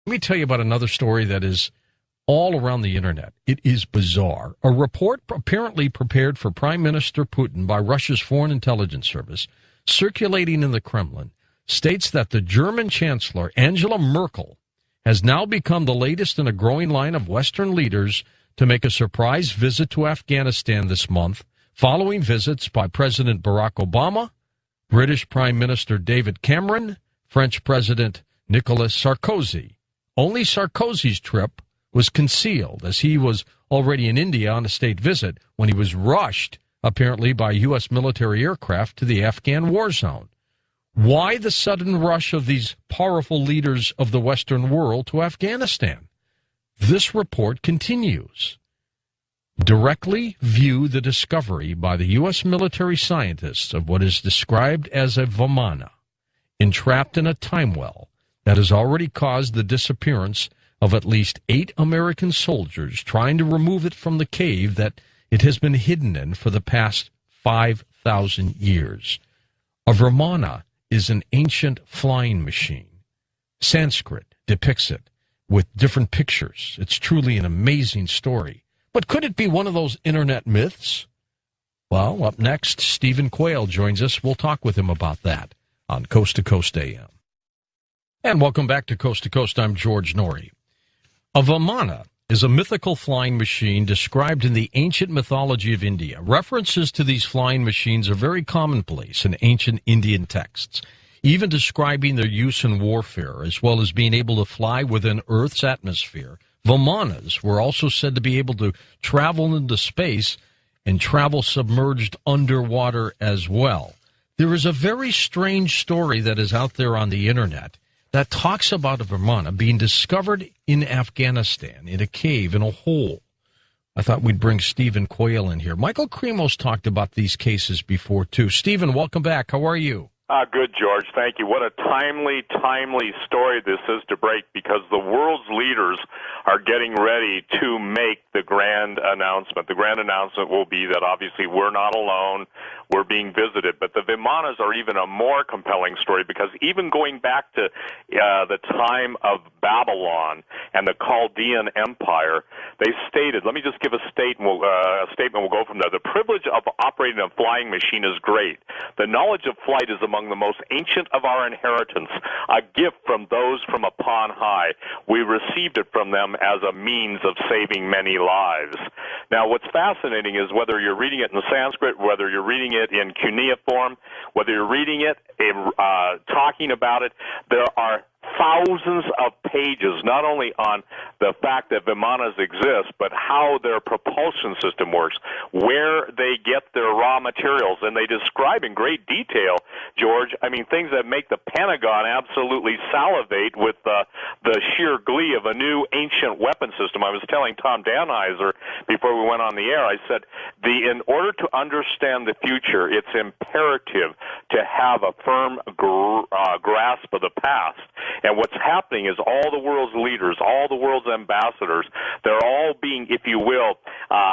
Let me tell you about another story that is all around the internet. It is bizarre. A report apparently prepared for Prime Minister Putin by Russia's Foreign Intelligence Service, circulating in the Kremlin, states that the German Chancellor, Angela Merkel, has now become the latest in a growing line of Western leaders to make a surprise visit to Afghanistan this month, following visits by President Barack Obama, British Prime Minister David Cameron, French President Nicolas Sarkozy. Only Sarkozy's trip was concealed, as he was already in India on a state visit when he was rushed, apparently, by U.S. military aircraft to the Afghan war zone. Why the sudden rush of these powerful leaders of the Western world to Afghanistan? This report continues. Directly view the discovery by the U.S. military scientists of what is described as a Vimana, entrapped in a time well, that has already caused the disappearance of at least 8 American soldiers trying to remove it from the cave that it has been hidden in for the past 5,000 years. A Vimana is an ancient flying machine. Sanskrit depicts it with different pictures. It's truly an amazing story. But could it be one of those internet myths? Well, up next, Stephen Quayle joins us. We'll talk with him about that on Coast to Coast AM. And welcome back to Coast. I'm George Norrie. A Vimana is a mythical flying machine described in the ancient mythology of India. References to these flying machines are very commonplace in ancient Indian texts, even describing their use in warfare, as well as being able to fly within Earth's atmosphere. Vimanas were also said to be able to travel into space and travel submerged underwater as well. There is a very strange story that is out there on the internet that talks about a Vimana being discovered in Afghanistan, in a cave, in a hole. I thought we'd bring Stephen Quayle in here. Michael Kremos talked about these cases before, too. Stephen, welcome back. How are you? Good, George. Thank you. What a timely story this is to break, because the world's leaders are getting ready to make the grand announcement. The grand announcement will be that obviously we're not alone. We're being visited. But the Vimanas are even a more compelling story, because even going back to the time of Babylon and the Chaldean Empire, they stated, let me just give a statement, we'll go from there. The privilege of operating a flying machine is great. The knowledge of flight is among the most ancient of our inheritance, a gift from those from upon high. We received it from them as a means of saving many lives. Now, what's fascinating is whether you're reading it in Sanskrit, whether you're reading it in cuneiform, whether you're reading it, talking about it, there are thousands of pages, not only on the fact that Vimanas exist, but how their propulsion system works, where they get their raw materials, and they describe in great detail, George, things that make the Pentagon absolutely salivate with the sheer glee of a new ancient weapon system. I was telling Tom Danheiser before we went on the air, I said, in order to understand the future, it's imperative to have a firm grasp of the past. And what's happening is all the world's leaders, all the world's ambassadors, they're all being, if you will,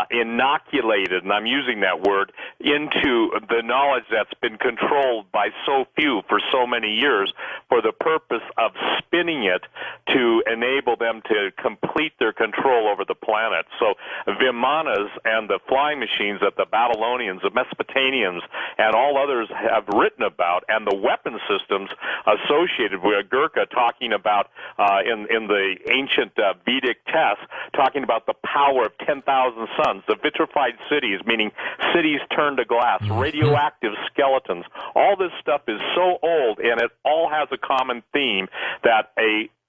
inoculated, and I'm using that word, into the knowledge that's been controlled by so few for so many years, for the purpose of spinning it to enable them to complete their control over the planet. So Vimanas and the flying machines that the Babylonians, the Mesopotamians, and all others have written about, and the weapon systems associated with Gurkha, talking about in the ancient Vedic texts, talking about the power of 10,000 suns, the vitrified cities, meaning cities turned to glass, radioactive skeletons. All this stuff is so old, and it all has a common theme that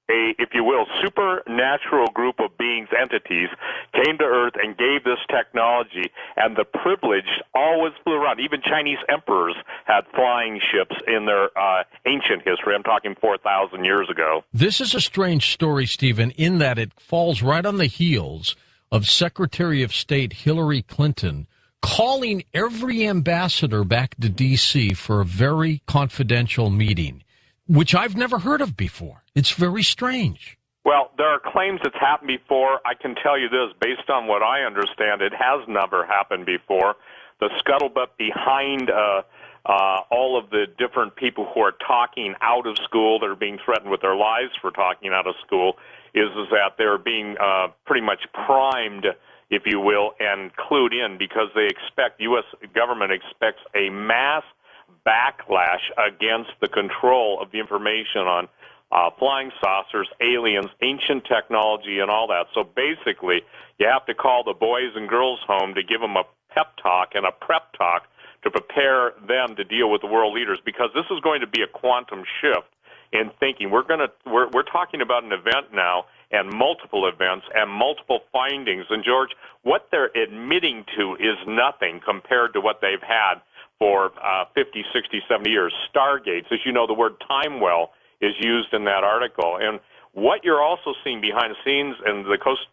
if you will, supernatural group of beings, entities, came to Earth and gave this technology, and the privilege always flew around. Even Chinese emperors had flying ships in their ancient history. I'm talking 4,000 years ago. This is a strange story, Stephen, in that it falls right on the heels of Secretary of State Hillary Clinton calling every ambassador back to D.C. for a very confidential meeting, which I've never heard of before. It's very strange. Well, there are claims it's happened before. I can tell you this, based on what I understand, it has never happened before. The scuttlebutt behind all of the different people who are talking out of school, that are being threatened with their lives for talking out of school, is that they're being pretty much primed, if you will, and clued in, because they expect, U.S. government expects a mass backlash against the control of the information on flying saucers, aliens, ancient technology, and all that. So basically, you have to call the boys and girls home to give them a pep talk and a prep talk to prepare them to deal with the world leaders, because this is going to be a quantum shift in thinking. We're talking about an event now, and multiple events and multiple findings. And George, what they're admitting to is nothing compared to what they've had for 50, 60, 70 years. Stargates, as you know, the word time well is used in that article. And what you're also seeing behind the scenes, and the Coast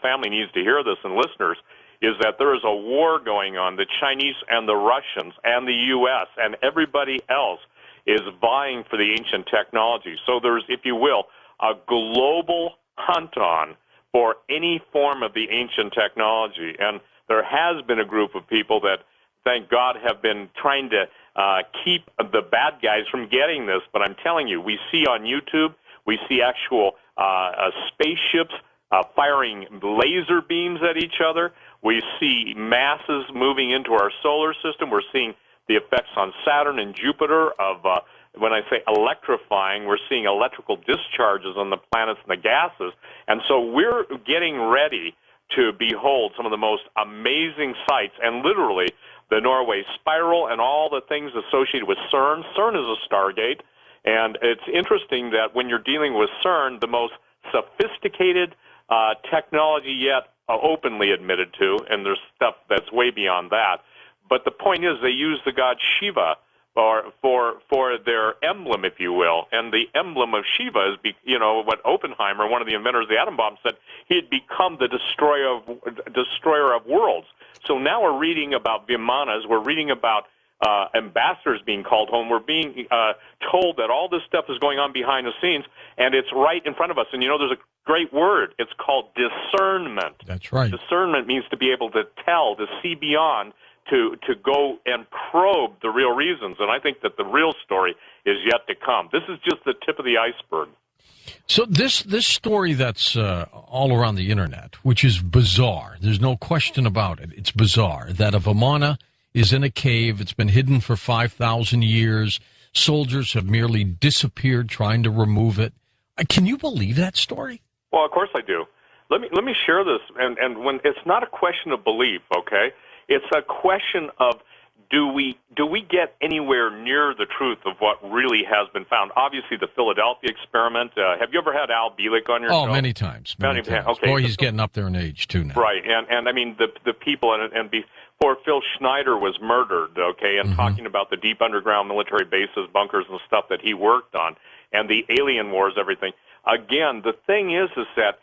family needs to hear this, and listeners, is that there is a war going on. The Chinese and the Russians and the U.S. and everybody else is vying for the ancient technology. So there's, if you will, a global hunt on for any form of the ancient technology. And there has been a group of people that, thank God, have been trying to keep the bad guys from getting this. But I'm telling you, we see on YouTube, we see actual spaceships firing laser beams at each other. We see masses moving into our solar system. We're seeing the effects on Saturn and Jupiter of, when I say electrifying, we're seeing electrical discharges on the planets and the gases. And so we're getting ready to behold some of the most amazing sights, and literally the Norway Spiral and all the things associated with CERN. CERN is a Stargate, and it's interesting that when you're dealing with CERN, the most sophisticated technology yet openly admitted to, and there's stuff that's way beyond that. But the point is, they use the god Shiva for their emblem, if you will. And the emblem of Shiva is, what Oppenheimer, one of the inventors of the atom bomb, said he had become the destroyer of worlds. So now we're reading about Vimanas, we're reading about ambassadors being called home. We're being told that all this stuff is going on behind the scenes, and it's right in front of us. And there's a great word. It's called discernment. That's right. Discernment means to be able to tell, to see beyond, to go and probe the real reasons. And I think that the real story is yet to come. This is just the tip of the iceberg. So this story that's all around the internet, which is bizarre, there's no question about it, it's bizarre, that a Vimana is in a cave, it's been hidden for 5,000 years, soldiers have merely disappeared trying to remove it. Can you believe that story? Well, of course I do. Let me share this, and when it's not a question of belief, okay? It's a question of do we get anywhere near the truth of what really has been found? Obviously, the Philadelphia experiment. Have you ever had Al Bielek on your show? Oh, many times. Many times. Okay. Boy, he's getting up there in age, too, now. Right, and I mean, the people, and before Phil Schneider was murdered, okay, and talking about the deep underground military bases, bunkers, and stuff that he worked on, and the alien wars, everything. Again, the thing is that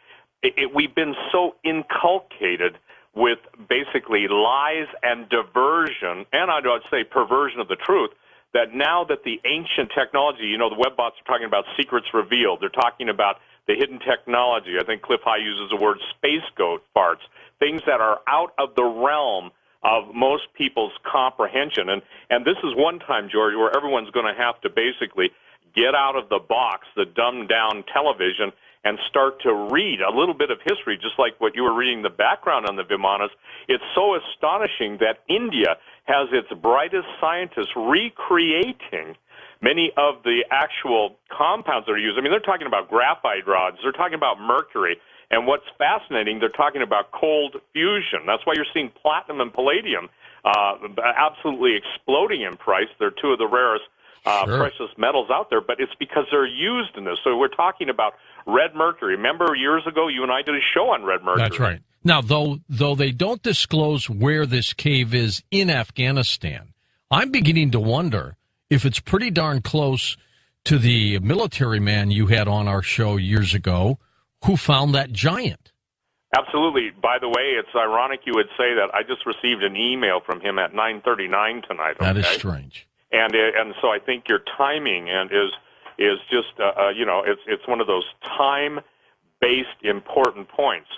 we've been so inculcated with basically lies and diversion, and I'd say perversion of the truth, that now that the ancient technology, the webbots are talking about secrets revealed, they're talking about the hidden technology. I think Cliff High uses the word space goat farts, things that are out of the realm of most people's comprehension. And this is one time, George, where everyone's going to have to basically get out of the box, the dumbed-down television, and start to read a little bit of history, just like what you were reading the background on the Vimanas. It's so astonishing that India has its brightest scientists recreating many of the actual compounds that are used. I mean, they're talking about graphite rods. They're talking about mercury. And what's fascinating, they're talking about cold fusion. That's why you're seeing platinum and palladium absolutely exploding in price. They're two of the rarest precious metals out there, but it's because they're used in this. So we're talking about red mercury. Remember years ago, you and I did a show on red mercury. That's right. Now, though they don't disclose where this cave is in Afghanistan, I'm beginning to wonder if it's pretty darn close to the military man you had on our show years ago who found that giant. Absolutely. By the way, it's ironic you would say that. I just received an email from him at 9:39 tonight. Okay? That is strange. And so I think your timing is just it's one of those time-based important points.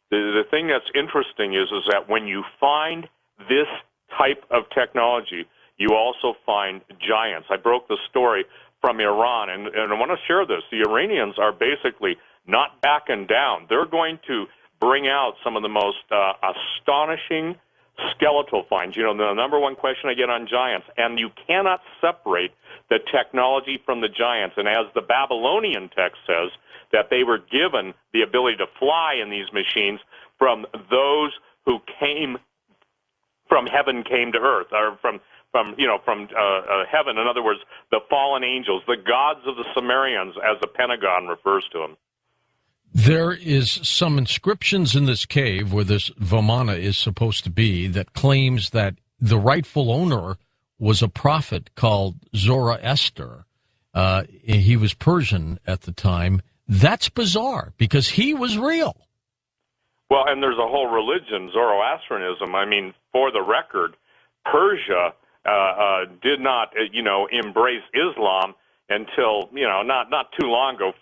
The thing that's interesting is that when you find this type of technology, you also find giants. I broke the story from Iran, and I want to share this. The Iranians are basically not backing down. They're going to bring out some of the most astonishing skeletal finds. You know, the number one question I get on giants, and you cannot separate the technology from the giants. And as the Babylonian text says, that they were given the ability to fly in these machines from those who came from heaven, came to earth, or from heaven. In other words, the fallen angels, the gods of the Sumerians, as the Pentagon refers to them. There is some inscriptions in this cave where this Vimana is supposed to be that claims that the rightful owner was a prophet called Zoroaster. He was Persian at the time. That's bizarre because he was real. Well, and there's a whole religion, Zoroastrianism. I mean, for the record, Persia did not, embrace Islam until, not too long ago,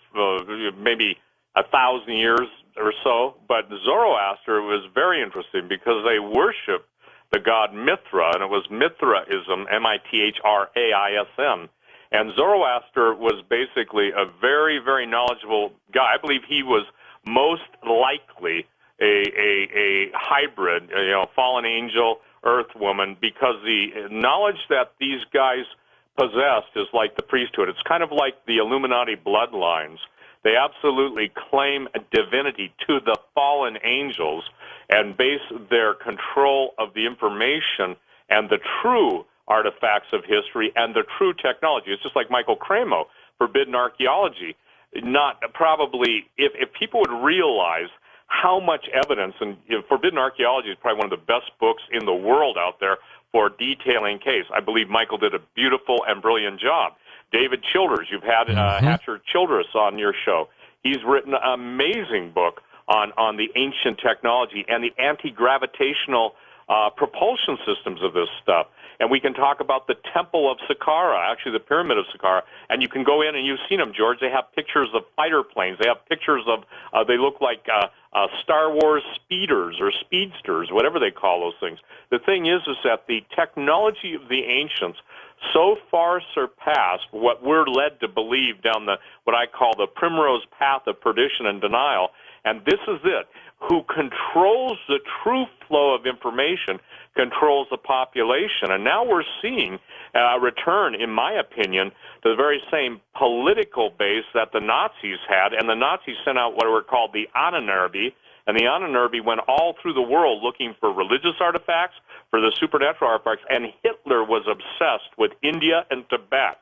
maybe 1,000 years or so. But Zoroaster was very interesting because they worship the god Mithra, and it was Mithraism, Mithraism. And Zoroaster was basically a very, very knowledgeable guy. I believe he was most likely a hybrid, fallen angel, earth woman, because the knowledge that these guys possessed is like the priesthood. It's kind of like the Illuminati bloodlines. They absolutely claim divinity to the fallen angels and base their control of the information and the true artifacts of history and the true technology. It's just like Michael Cremo, forbidden archaeology. Not probably, if people would realize how much evidence, and forbidden archaeology is probably one of the best books in the world out there for detailing case. I believe Michael did a beautiful and brilliant job. David Childers, you've had Hatcher Childress on your show. He's written an amazing book on the ancient technology and the anti-gravitational propulsion systems of this stuff. And we can talk about the Temple of Saqqara, actually the Pyramid of Saqqara. And you can go in, and you've seen them, George. They have pictures of fighter planes. They have pictures of, they look like Star Wars speeders or speedsters, whatever they call those things. The thing is that the technology of the ancients so far surpassed what we're led to believe down what I call the primrose path of perdition and denial. And this is it. Who controls the true flow of information controls the population. And now we're seeing a return, in my opinion, to the very same political base that the Nazis had. And the Nazis sent out what were called the Ahnenerbe, and the Ahnenerbe went all through the world looking for religious artifacts, for the supernatural artifacts, and Hitler was obsessed with India and Tibet.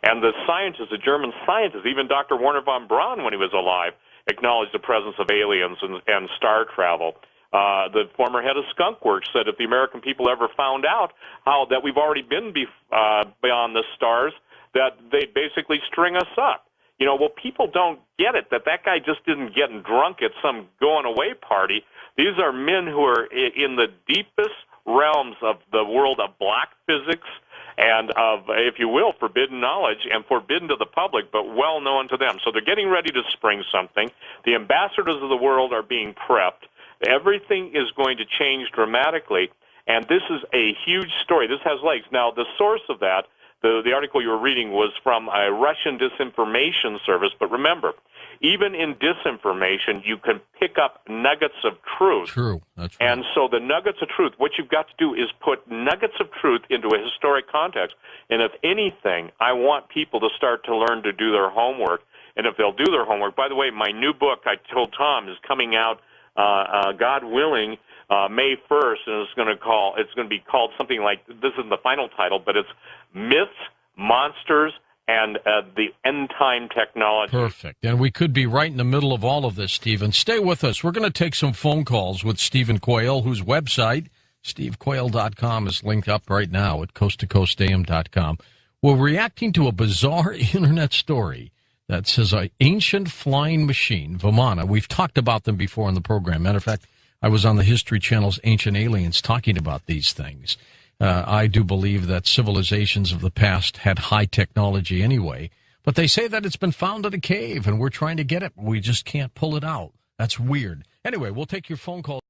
And the scientists, the German scientists, even Dr. Werner von Braun, when he was alive, acknowledged the presence of aliens and star travel. The former head of Skunk Works said if the American people ever found out how that we've already been beyond the stars, that they'd basically string us up. Well, people don't get it, that guy just didn't get drunk at some going-away party. These are men who are in the deepest realms of the world of black physics and of, if you will, forbidden knowledge, and forbidden to the public, but well known to them. So they're getting ready to spring something. The ambassadors of the world are being prepped. Everything is going to change dramatically, and this is a huge story. This has legs. Now, the source of that, the article you were reading, was from a Russian disinformation service, but remember, even in disinformation, you can pick up nuggets of truth. True. That's right. And so the nuggets of truth, what you've got to do is put nuggets of truth into a historic context. And if anything, I want people to start to learn to do their homework. And if they'll do their homework, by the way, my new book, I told Tom, is coming out, God willing, May 1st, and it's going to be called something like, this isn't the final title, but it's Myths, Monsters, and the end-time technology. Perfect. And we could be right in the middle of all of this, Stephen. Stay with us. We're going to take some phone calls with Stephen Quayle, whose website, stevequayle.com, is linked up right now at coasttocoastam.com. We're reacting to a bizarre internet story that says an ancient flying machine, Vimana. We've talked about them before in the program. Matter of fact, I was on the History Channel's Ancient Aliens talking about these things. I do believe that civilizations of the past had high technology anyway, but they say that it's been found in a cave, and we're trying to get it, but we just can't pull it out. That's weird. Anyway, we'll take your phone call.